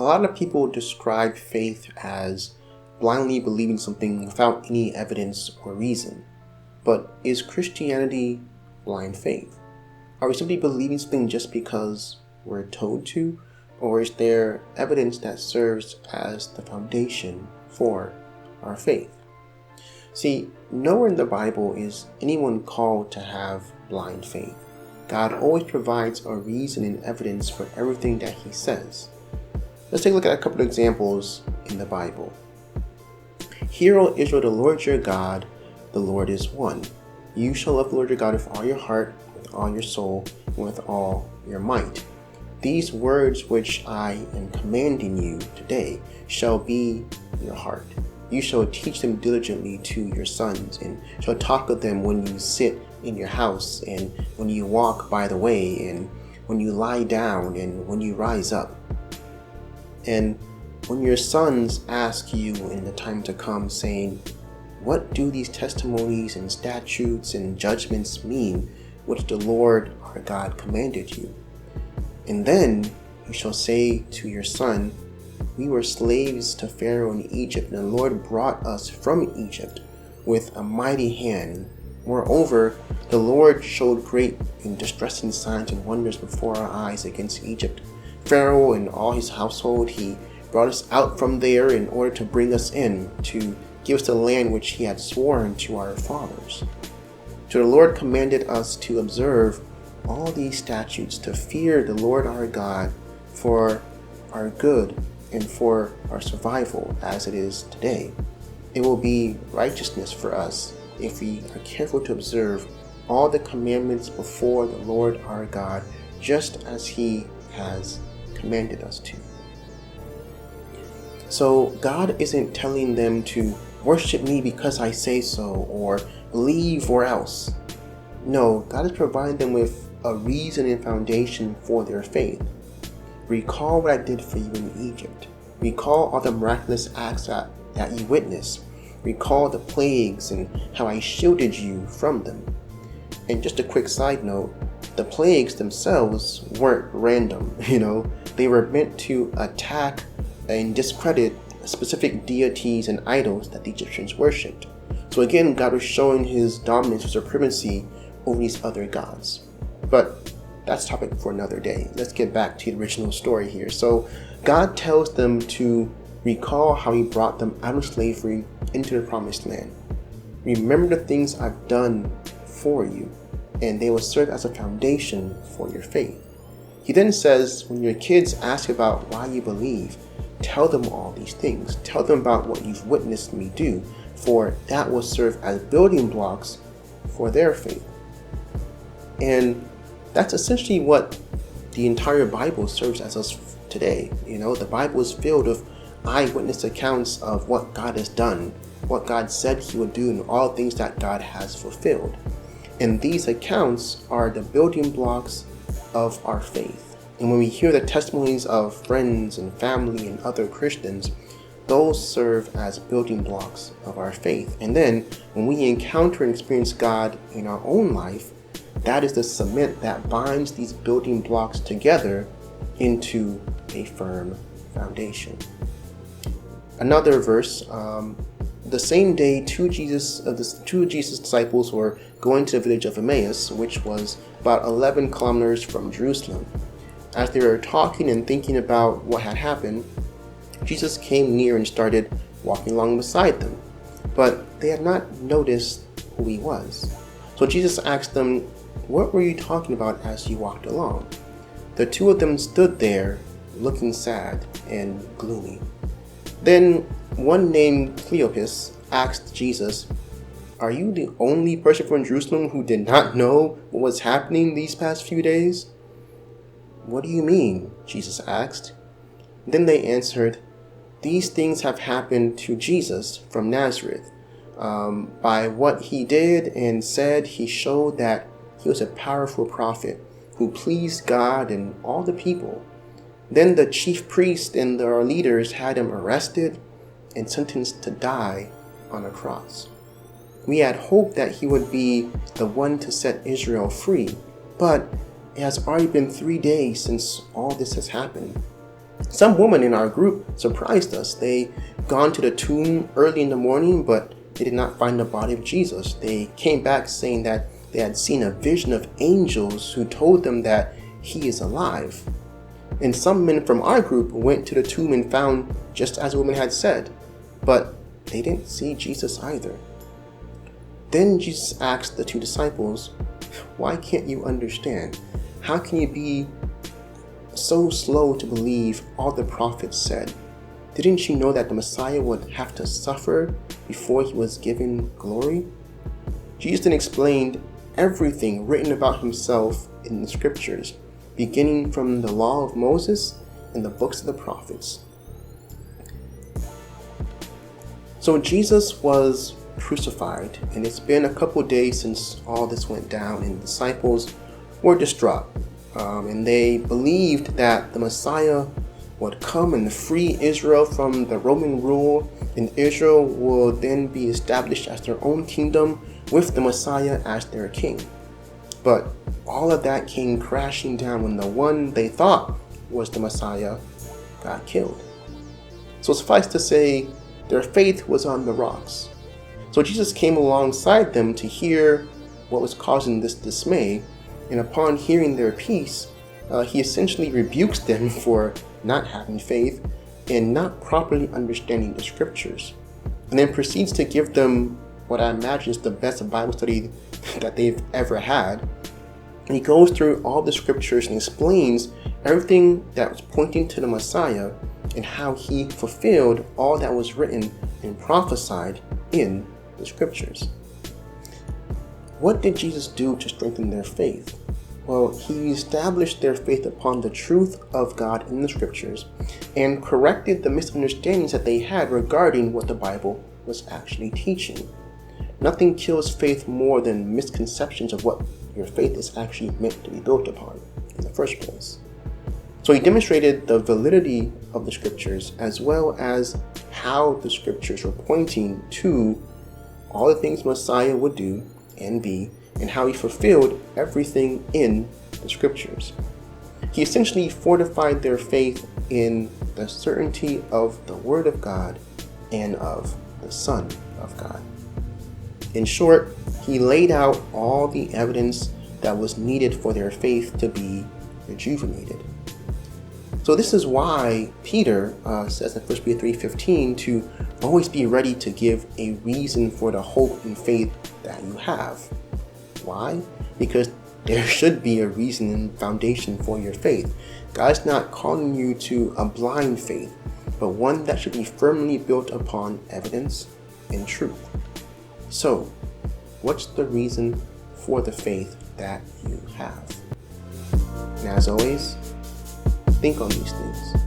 A lot of people describe faith as blindly believing something without any evidence or reason. But is Christianity blind faith? Are we simply believing something just because we're told to? Or is there evidence that serves as the foundation for our faith? See, nowhere in the Bible is anyone called to have blind faith. God always provides a reason and evidence for everything that He says. Let's take a look at a couple of examples in the Bible. Hear, O Israel, the Lord your God, the Lord is one. You shall love the Lord your God with all your heart, with all your soul, and with all your might. These words which I am commanding you today shall be in your heart. You shall teach them diligently to your sons, and shall talk of them when you sit in your house, and when you walk by the way, and when you lie down, and when you rise up. And when your sons ask you in the time to come, saying, what do these testimonies and statutes and judgments mean, which the Lord our God commanded you? And then you shall say to your son, we were slaves to Pharaoh in Egypt, and the Lord brought us from Egypt with a mighty hand. Moreover, the Lord showed great and distressing signs and wonders before our eyes against Egypt. Pharaoh and all his household, he brought us out from there in order to bring us in, to give us the land which he had sworn to our fathers. So the Lord commanded us to observe all these statutes, to fear the Lord our God for our good and for our survival as it is today. It will be righteousness for us if we are careful to observe all the commandments before the Lord our God, just as He has commanded us to. So God isn't telling them to worship me because I say so, or believe or else. No, God is providing them with a reason and foundation for their faith. Recall what I did for you in Egypt. Recall all the miraculous acts that you witnessed. Recall the plagues and how I shielded you from them. And just a quick side note, the plagues themselves weren't random, They were meant to attack and discredit specific deities and idols that the Egyptians worshipped. So again, God was showing His dominance or supremacy over these other gods. But that's a topic for another day. Let's get back to the original story here. So God tells them to recall how He brought them out of slavery into the promised land. Remember the things I've done for you, and they will serve as a foundation for your faith. He then says, when your kids ask about why you believe, tell them all these things. Tell them about what you've witnessed me do, for that will serve as building blocks for their faith. And that's essentially what the entire Bible serves as us today. The Bible is filled with eyewitness accounts of what God has done, what God said He would do, and all things that God has fulfilled. And these accounts are the building blocks of our faith. And when we hear the testimonies of friends and family and other Christians, those serve as building blocks of our faith. And then when we encounter and experience God in our own life, that is the cement that binds these building blocks together into a firm foundation. Another verse, the same day two of Jesus' disciples were going to the village of Emmaus, which was about 11 kilometers from Jerusalem. As they were talking and thinking about what had happened, Jesus came near and started walking along beside them. But they had not noticed who He was. So Jesus asked them, what were you talking about as you walked along? The two of them stood there looking sad and gloomy. Then one named Cleopas asked Jesus, are you the only person from Jerusalem who did not know what was happening these past few days? What do you mean? Jesus asked. Then they answered, these things have happened to Jesus from Nazareth. By what He did and said, He showed that He was a powerful prophet who pleased God and all the people. Then the chief priests and their leaders had Him arrested and sentenced to die on a cross. We had hoped that He would be the one to set Israel free, but it has already been 3 days since all this has happened. Some women in our group surprised us. They gone to the tomb early in the morning, but they did not find the body of Jesus. They came back saying that they had seen a vision of angels who told them that he is alive. And some men from our group went to the tomb and found just as the woman had said, but they didn't see Jesus either. Then Jesus asked the two disciples, "Why can't you understand? How can you be so slow to believe all the prophets said? Didn't you know that the Messiah would have to suffer before he was given glory?" Jesus then explained everything written about himself in the scriptures, beginning from the law of Moses and the books of the prophets. So Jesus was crucified, and it's been a couple days since all this went down, and the disciples were distraught. And they believed that the Messiah would come and free Israel from the Roman rule, and Israel will then be established as their own kingdom with the Messiah as their king. But all of that came crashing down when the one they thought was the Messiah got killed. So suffice to say, their faith was on the rocks. So Jesus came alongside them to hear what was causing this dismay, and upon hearing their peace, he essentially rebukes them for not having faith and not properly understanding the scriptures, and then proceeds to give them what I imagine is the best Bible study that they've ever had. And he goes through all the scriptures and explains everything that was pointing to the Messiah and how he fulfilled all that was written and prophesied in the scriptures. What did Jesus do to strengthen their faith? Well, he established their faith upon the truth of God in the scriptures and corrected the misunderstandings that they had regarding what the Bible was actually teaching. Nothing kills faith more than misconceptions of what your faith is actually meant to be built upon in the first place. So he demonstrated the validity of the scriptures as well as how the scriptures were pointing to all the things Messiah would do and be, and how he fulfilled everything in the scriptures. He essentially fortified their faith in the certainty of the Word of God and of the Son of God. In short, he laid out all the evidence that was needed for their faith to be rejuvenated. So this is why Peter says in 1 Peter 3:15 to always be ready to give a reason for the hope and faith that you have. Why? Because there should be a reason and foundation for your faith. God's not calling you to a blind faith, but one that should be firmly built upon evidence and truth. So, what's the reason for the faith that you have? And as always, think on these things.